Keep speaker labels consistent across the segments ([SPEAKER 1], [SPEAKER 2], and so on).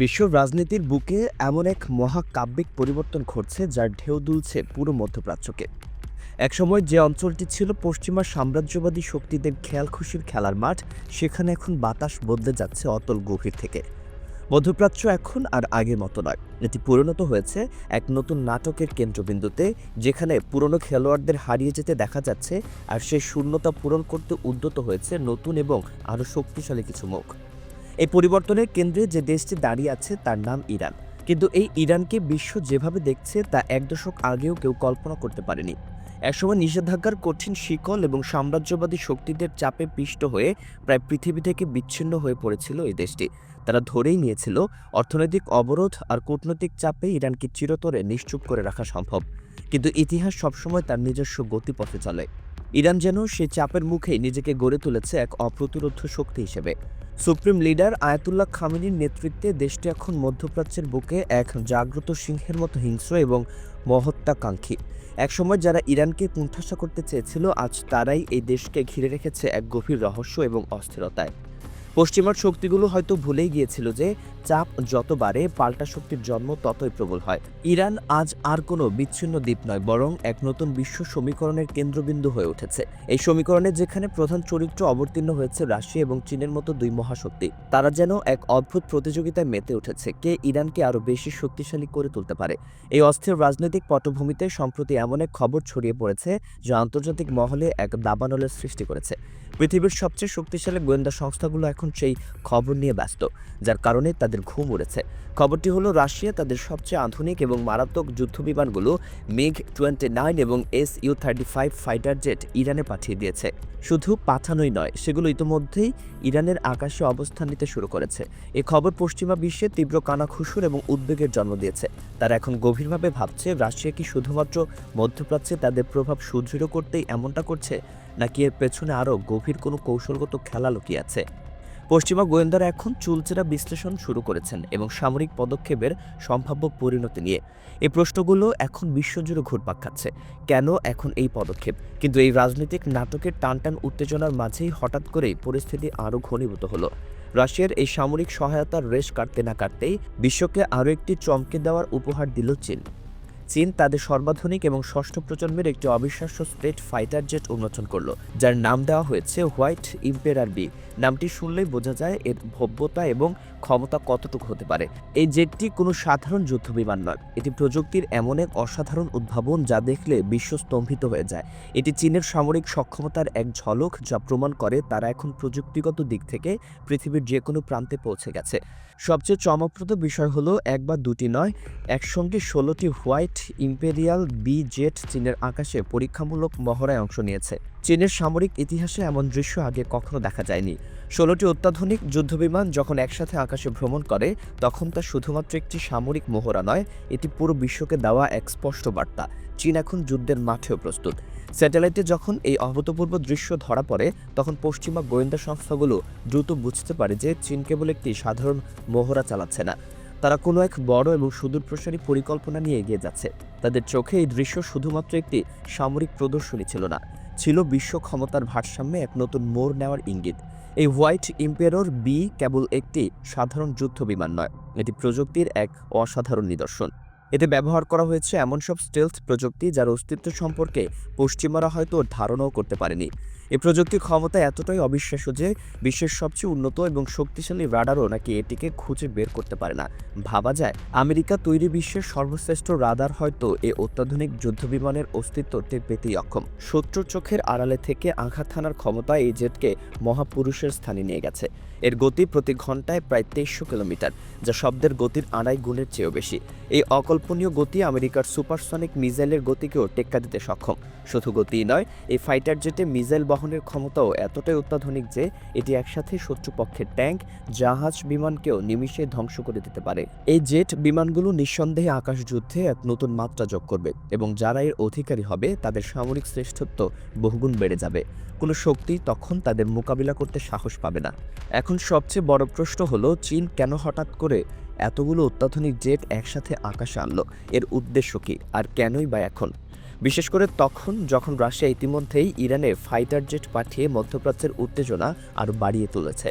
[SPEAKER 1] বিশ্ব রাজনীতির বুকে এমন এক মহাকাব্যিক পরিবর্তন ঘটছে যার ঢেউ দুলছে পুরো মধ্যপ্রাচ্যকে। একসময় যে অঞ্চলটি ছিল পশ্চিমা সাম্রাজ্যবাদী শক্তিদের খেয়ালখুশির খেলার মাঠ, সেখানে এখন বাতাস বদলে যাচ্ছে অতল গভীর থেকে। মধ্যপ্রাচ্য এখন আর আগের মতো নয়, এটি পরিণত হয়েছে এক নতুন নাটকের কেন্দ্রবিন্দুতে, যেখানে পুরনো খেলোয়াড়দের হারিয়ে যেতে দেখা যাচ্ছে, আর সেই শূন্যতা পূরণ করতে উদ্যত হয়েছে নতুন এবং আরও শক্তিশালী কিছু মুখ। এই পরিবর্তনের কেন্দ্রে যে দেশটি দাঁড়িয়ে আছে তার নাম ইরান। কিন্তু এই ইরানকে বিশ্ব যেভাবে দেখছে তা এক দশক আগেও কেউ কল্পনা করতে পারেনি। একসময় নিষেধাজ্ঞার কঠিন শিকল এবং সাম্রাজ্যবাদী শক্তিদের চাপে পিষ্ট হয়ে প্রায় পৃথিবী থেকে বিচ্ছিন্ন হয়ে পড়েছিল এই দেশটি। তারা ধরেই নিয়েছিল অর্থনৈতিক অবরোধ আর কূটনৈতিক চাপে ইরানকে চিরতরে নিশ্চুপ করে রাখা সম্ভব। কিন্তু ইতিহাস সবসময় তার নিজস্ব গতিপথে চলে। ইরান যেন সেই চাপের মুখেই নিজেকে গড়ে তুলেছে এক অপ্রতিরোধ্য শক্তি হিসেবে। সুপ্রিম লিডার আয়াতুল্লাহ খামেনির নেতৃত্বে দেশটি এখন মধ্যপ্রাচ্যের বুকে এক জাগ্রত সিংহের মতো হিংস্র এবং মহত্ত্বাকাঙ্ক্ষী। একসময় যারা ইরানকে কুণ্ঠাসা করতে চেয়েছিল, আজ তারাই এই দেশকে ঘিরে রেখেছে এক গভীর রহস্য এবং অস্থিরতায়। পশ্চিমার শক্তিগুলো হয়তো ভুলেই গিয়েছিল যে চাপ যত বাড়ে, পাল্টা শক্তির জন্ম ততই প্রবল হয়। ইরান আজ আর কোনো বিচ্ছিন্ন দ্বীপ নয়, বরং এক নতুন বিশ্ব সমীকরণের কেন্দ্রবিন্দু হয়ে উঠেছে। এই সমীকরণে যেখানে প্রধান চরিত্র অবতীর্ণ হয়েছে রাশিয়া এবং চীনের মতো দুই মহাশক্তি, তারা যেন এক অদ্ভুত প্রতিযোগিতায় মেতে উঠেছে কে ইরানকে আরও বেশি শক্তিশালী করে তুলতে পারে। এই অস্থির রাজনৈতিক পটভূমিতে সম্প্রতি এমন এক খবর ছড়িয়ে পড়েছে যা আন্তর্জাতিক মহলে এক দাবানলের সৃষ্টি করেছে। পৃথিবীর সবচেয়ে শক্তিশালী গোয়েন্দা সংস্থাগুলো এখন সেই খবর নিয়ে ব্যস্ত, যার কারণে তাদের ঘুম উড়েছে। খবরটি হলো রাশিয়া তাদের সবচেয়ে আধুনিক এবং মারাত্মক যুদ্ধবিমানগুলো MiG-29 এবং Su-35 ফাইটার জেট ইরানে পাঠিয়ে দিয়েছে। শুধু পাঠানোই নয়, সেগুলো ইতোমধ্যেই ইরানের আকাশে অবস্থান নিতে শুরু করেছে। এই খবর পশ্চিমা বিশ্বে তীব্র কানাঘুষুর এবং উদ্বেগের জন্ম দিয়েছে। তারা এখন গভীরভাবে ভাবছে, রাশিয়া কি শুধুমাত্র মধ্যপ্রাচ্যে তাদের প্রভাব সুদৃঢ় করতেই এমনটা করছে, নাকি এর পেছনে আরও গভীর কোনো কৌশলগত খেলা লুকিয়ে আছে। পশ্চিমা গোয়েন্দারা এখন চুলচেরা বিশ্লেষণ শুরু করেছেন এবং সামরিক পদক্ষেপের সম্ভাব্য পরিণতি নিয়ে। এই প্রশ্নগুলো এখন বিশ্বজুড়ে ঘুরপাক খাচ্ছে। কেন এখন এই পদক্ষেপ? কিন্তু এই রাজনৈতিক নাটকের টানটান উত্তেজনার মাঝেই হঠাৎ করেই পরিস্থিতি আরও ঘনীভূত হলো। রাশিয়ার এই সামরিক সহায়তার রেশ কাটতে না কাটতেই বিশ্বকে আরও একটি চমকে দেওয়ার উপহার দিল চীন। চীন তাদের সর্বাধুনিক এবং ষষ্ঠ প্রজন্মের একটি অবিশ্বাস্য স্টেট ফাইটার জেট উন্মোচন করল, যার নাম দেওয়া হয়েছে হোয়াইট ইম্পেরার বি। নামটি শুনলেই বোঝা যায় এর ভব্যতা এবং ক্ষমতা কতটুকু হতে পারে। এই জেটটি কোনো সাধারণ যুদ্ধবিমান নয়, এটি প্রযুক্তির এমন এক অসাধারণ উদ্ভাবন যা দেখলে বিশ্ব স্তম্ভিত হয়ে যায়। এটি চীনের সামরিক সক্ষমতার এক ঝলক, যা প্রমাণ করে তারা এখন প্রযুক্তিগত দিক থেকে পৃথিবীর যে কোনো প্রান্তে পৌঁছে গেছে। সবচেয়ে চমকপ্রদ বিষয় হলো, এক বা দুটি নয়, একসঙ্গে 16টি হোয়াইট ইম্পেরিয়াল বি জেট চীনের আকাশে পরীক্ষামূলক মহড়ায় অংশ নিয়েছে। চীনের সামরিক ইতিহাসে এমন দৃশ্য আগে কখনো দেখা যায়নি। 16টি অত্যাধুনিক যুদ্ধবিমান যখন একসাথে আকাশে ভ্রমণ করে, তখন তা শুধুমাত্র একটি সামরিক মহড়া নয়, এটি পুরো বিশ্বকে দেওয়া এক স্পষ্ট বার্তা। চীন এখন যুদ্ধের মাঠেও প্রস্তুত। স্যাটেলাইটে যখন এই অভূতপূর্ব দৃশ্য ধরা পড়ে, তখন পশ্চিমা গোয়েন্দা সংস্থাগুলো দ্রুত বুঝতে পারে যে চীন কেবল একটি সাধারণ মহড়া চালাচ্ছে না, তারা কোনো এক বড় এবং সুদূরপ্রসারী পরিকল্পনা নিয়ে এগিয়ে যাচ্ছে। তাদের চোখে এই দৃশ্য শুধুমাত্র একটি সামরিক প্রদর্শনী ছিল না, ছিল বিশ্ব ক্ষমতার ভারসাম্যে এক নতুন মোড় নেওয়ার ইঙ্গিত। এই হোয়াইট ইম্পেরর বি কেবল একটি সাধারণ যুদ্ধ বিমান নয়, এটি প্রযুক্তির এক অসাধারণ নিদর্শন। এতে ব্যবহার করা হয়েছে এমন সব স্টেলথ প্রযুক্তি যার অস্তিত্ব সম্পর্কে পশ্চিমারা হয়তো ধারণাও করতে পারেনি। এই প্রযুক্তির ক্ষমতা এতটাই অবিশ্বাস্য যে বিশ্বের সবচেয়ে উন্নত এবং শক্তিশালী রাডারও নাকি এটিকে খুঁজে বের করতে পারে না। ভাবা যায়, আমেরিকা তৈরি বিশ্বের সর্বশ্রেষ্ঠ রাডার হয়তো এই অত্যাধুনিক যুদ্ধবিমানের অস্তিত্ব টের পেতেই অক্ষম। শত্রুর চোখের আড়ালে থেকে আঘাত হানার ক্ষমতা এই জেটকে মহাপুরুষের স্থানে নিয়ে গেছে। এর গতি প্রতি ঘন্টায় প্রায় 2300 কিলোমিটার, যা শব্দের গতির আড়াই গুণের চেয়েও বেশি। এই অকল্পনীয় গতি আমেরিকার সুপারসনিক মিসাইলের গতিকেও টেক্কা দিতে সক্ষম। শুধু গতিই নয়, এই ফাইটার জেটে মিসাইল বহনের ক্ষমতাও এতটাই অত্যাধুনিক যে এটি একসাথে শত্রুপক্ষের ট্যাঙ্ক, জাহাজ, বিমানকেও নিমিষে ধ্বংস করে দিতে পারে। এই জেট বিমানগুলো নিঃসন্দেহে আকাশ যুদ্ধে এক নতুন মাত্রা যোগ করবে, এবং যারা এর অধিকারী হবে তাদের সামরিক শ্রেষ্ঠত্ব বহুগুণ বেড়ে যাবে। কোনো শক্তি তখন তাদের মোকাবিলা করতে সাহস পাবে না। এখন সবচেয়ে বড় প্রশ্ন হলো, চীন কেন হঠাৎ করে এতগুলো অত্যাধুনিক জেট একসাথে আকাশে আনলো? এর উদ্দেশ্য কী, আর কেনই বা এখন? বিশেষ করে তখন যখন রাশিয়া ইতিমধ্যেই ইরানে ফাইটার জেট পাঠিয়ে মধ্যপ্রাচ্যের উত্তেজনা আরও বাড়িয়ে তুলেছে।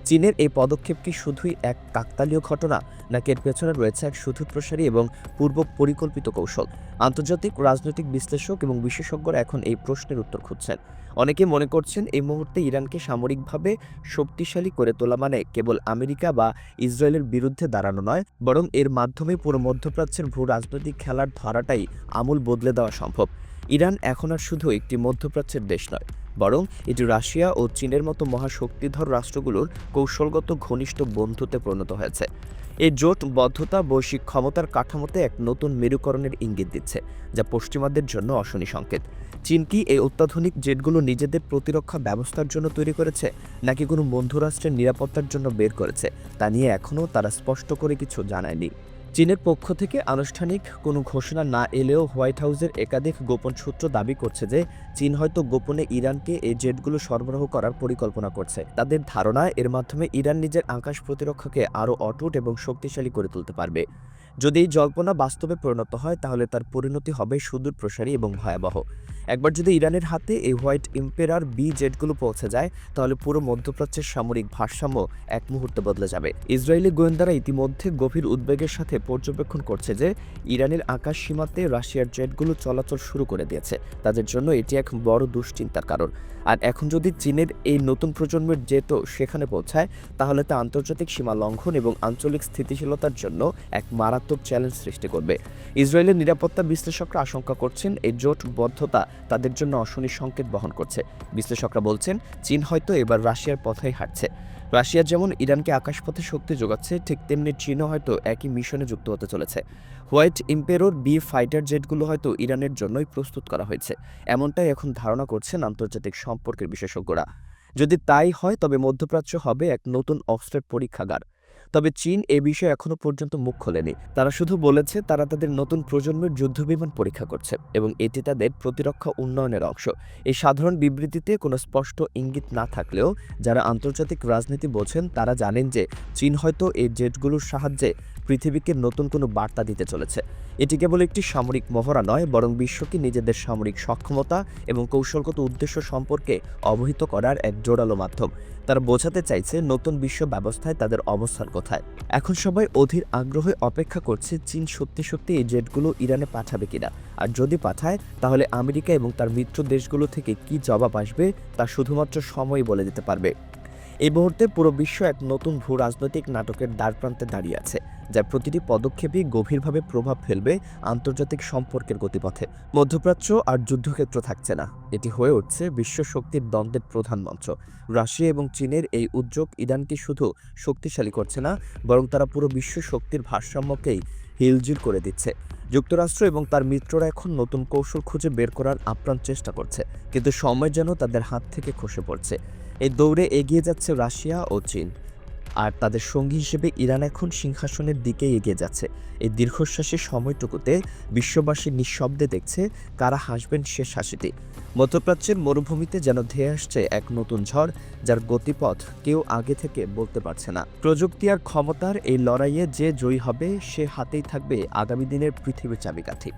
[SPEAKER 1] চীনের এই পদক্ষেপ কি শুধুই এক কাকতালীয় ঘটনা, নাকি এর পেছনে রয়েছে এক সুদূরপ্রসারী এবং পূর্ব পরিকল্পিত কৌশল? আন্তর্জাতিক রাজনৈতিক বিশ্লেষক এবং বিশেষজ্ঞরা এখন এই প্রশ্নের উত্তর খুঁজছেন। অনেকে মনে করছেন এই মুহূর্তে ইরানকে সামরিকভাবে শক্তিশালী করে তোলা মানে কেবল আমেরিকা বা ইসরায়েলের বিরুদ্ধে দাঁড়ানো নয়, বরং এর মাধ্যমে পুরো মধ্যপ্রাচ্যের ভূ রাজনৈতিক খেলার ধারাটাই আমূল বদলে দেওয়া সম্ভব। ইরান এখন আর শুধু একটি মধ্যপ্রাচ্যের দেশ নয়, বরং এটি রাশিয়া ও চীনের মতো মহাশক্তিধর রাষ্ট্রগুলোর কৌশলগত ঘনিষ্ঠ বন্ধুতে পরিণত হয়েছে। এই জোটবদ্ধতা বৈশ্বিক ক্ষমতার কাঠামোতে এক নতুন মেরুকরণের ইঙ্গিত দিচ্ছে, যা পশ্চিমাদের জন্য অশনি সংকেত। চীন কি এই অত্যাধুনিক জেটগুলো নিজেদের প্রতিরক্ষা ব্যবস্থার জন্য তৈরি করেছে, নাকি কোনো বন্ধুরাষ্ট্রের নিরাপত্তার জন্য বের করেছে, তা নিয়ে এখনও তারা স্পষ্ট করে কিছু জানায়নি। চীনের পক্ষ থেকে আনুষ্ঠানিক কোনো ঘোষণা না এলেও হোয়াইট হাউসের একাধিক গোপন সূত্র দাবি করছে যে চীন হয়তো গোপনে ইরানকে এই জেটগুলো সরবরাহ করার পরিকল্পনা করছে। তাদের ধারণা, এর মাধ্যমে ইরান নিজের আকাশ প্রতিরক্ষাকে আরও অটুট এবং শক্তিশালী করে তুলতে পারবে। যদি এই জল্পনা বাস্তবে পরিণত হয়, তাহলে তার পরিণতি হবে সুদূর প্রসারী এবং ভয়াবহ। একবার যদি ইরানের হাতে এই হোয়াইট ইম্পেরার বি জেটগুলো পৌঁছে যায়, তাহলে পুরো মধ্যপ্রাচ্যের সামরিক ভারসাম্য এক মুহূর্তে বদলে যাবে। ইসরায়েলি গোয়েন্দারা ইতিমধ্যে গভীর উদ্বেগের সাথে পর্যবেক্ষণ করছে যে ইরানের আকাশ সীমাতে রাশিয়ার জেটগুলো চলাচল শুরু করে দিয়েছে। তাদের জন্য এটি এক বড় দুশ্চিন্তার কারণ। আর এখন যদি চীনের এই নতুন প্রজন্মের জেটও সেখানে পৌঁছায়, তাহলে তা আন্তর্জাতিক সীমা লঙ্ঘন এবং আঞ্চলিক স্থিতিশীলতার জন্য এক মারাত্মক চ্যালেঞ্জ সৃষ্টি করবে। ইসরায়েলের নিরাপত্তা বিশ্লেষকরা আশঙ্কা করছেন এই জোটবদ্ধতা তাদের জন্য অশনি সংকেত বহন করছে। বিশ্লেষকরা বলছেন, চীন হয়তো এবার রাশিয়ার পথেই হাঁটছে। রাশিয়া যেমন ইরানকে আকাশপথে শক্তি যোগাচ্ছে, ঠিক তেমনি চীনও হয়তো একই মিশনে যুক্ত হতে চলেছে। হোয়াইট ইম্পেরোর বি ফাইটার জেটগুলো হয়তো ইরানের জন্যই প্রস্তুত করা হয়েছে, এমনটাই এখন ধারণা করছেন আন্তর্জাতিক সম্পর্কের বিশেষজ্ঞরা। যদি তাই হয়, তবে মধ্যপ্রাচ্য হবে এক নতুন অস্ত্রের পরীক্ষাগার। তবে চীন এ বিষয়ে এখনো পর্যন্ত মুখ খোলেনি। তারা শুধু বলেছে তারা তাদের নতুন প্রজন্মের যুদ্ধবিমান পরীক্ষা করছে এবং এটি তাদের প্রতিরক্ষা উন্নয়নের অংশ। এই সাধারণ বিবৃতিতে কোনো স্পষ্ট ইঙ্গিত না থাকলেও যারা আন্তর্জাতিক রাজনীতি বোঝেন তারা জানেন যে চীন হয়তো এই জেটগুলোর সাহায্যে পৃথিবীকে নতুন কোনো বার্তা দিতে চলেছে। এটি কেবল একটি সামরিক মহড়া নয়, বরং বিশ্বকে নিজেদের সামরিক সক্ষমতা এবং কৌশলগত উদ্দেশ্য সম্পর্কে অবহিত করার এক জোরালো মাধ্যম। তারা বোঝাতে চাইছে নতুন বিশ্ব ব্যবস্থায় তাদের অবস্থান কোথায়। এখন সবাই অধীর আগ্রহে অপেক্ষা করছে চীন সত্যি সত্যি এই জেটগুলো ইরানে পাঠাবে কিনা। আর যদি পাঠায়, তাহলে আমেরিকা এবং তার মিত্র দেশগুলো থেকে কী জবাব আসবে তা শুধুমাত্র সময়ই বলে দিতে পারবে। এই মুহূর্তে পুরো বিশ্ব এক নতুন ভূ রাজনৈতিক নাটকের দ্বারপ্রান্তে দাঁড়িয়ে আছে, যার প্রতিটি পদক্ষেপই গভীরভাবে প্রভাব ফেলবে আন্তর্জাতিক সম্পর্কের গতিপথে। মধ্যপ্রাচ্য আর যুদ্ধক্ষেত্র থাকছে না, এটি হয়ে উঠছে বিশ্ব শক্তির দ্বন্দ্বের প্রধান মঞ্চ। রাশিয়া এবং চীনের এই উদ্যোগ ইরানকে শুধু শক্তিশালী করছে না, বরং তারা পুরো বিশ্ব শক্তির ভারসাম্যকেই হিলজিল করে দিচ্ছে। যুক্তরাষ্ট্র এবং তার মিত্ররা এখন নতুন কৌশল খুঁজে বের করার আপ্রাণ চেষ্টা করছে, কিন্তু সময় যেন তাদের হাত থেকে খসে পড়ছে। এই দৌড়ে এগিয়ে যাচ্ছে রাশিয়া ও চীন, আর তাদের সঙ্গী হিসেবে ইরান এখন সিংহাসনের দিকেই এগিয়ে যাচ্ছে। এই দীর্ঘশ্বাসী সময়টুকুতে বিশ্ববাসী নিঃশব্দে দেখছে কারা হাসবেন শেষ হাসিটি। মধ্যপ্রাচ্যের মরুভূমিতে যেন ধেয়ে আসছে এক নতুন ঝড়, যার গতিপথ কেউ আগে থেকে বলতে পারছে না। প্রযুক্তি আর ক্ষমতার এই লড়াইয়ে যে জয়ী হবে, সে হাতেই থাকবে আগামী দিনের পৃথিবীর চাবিকাঠি।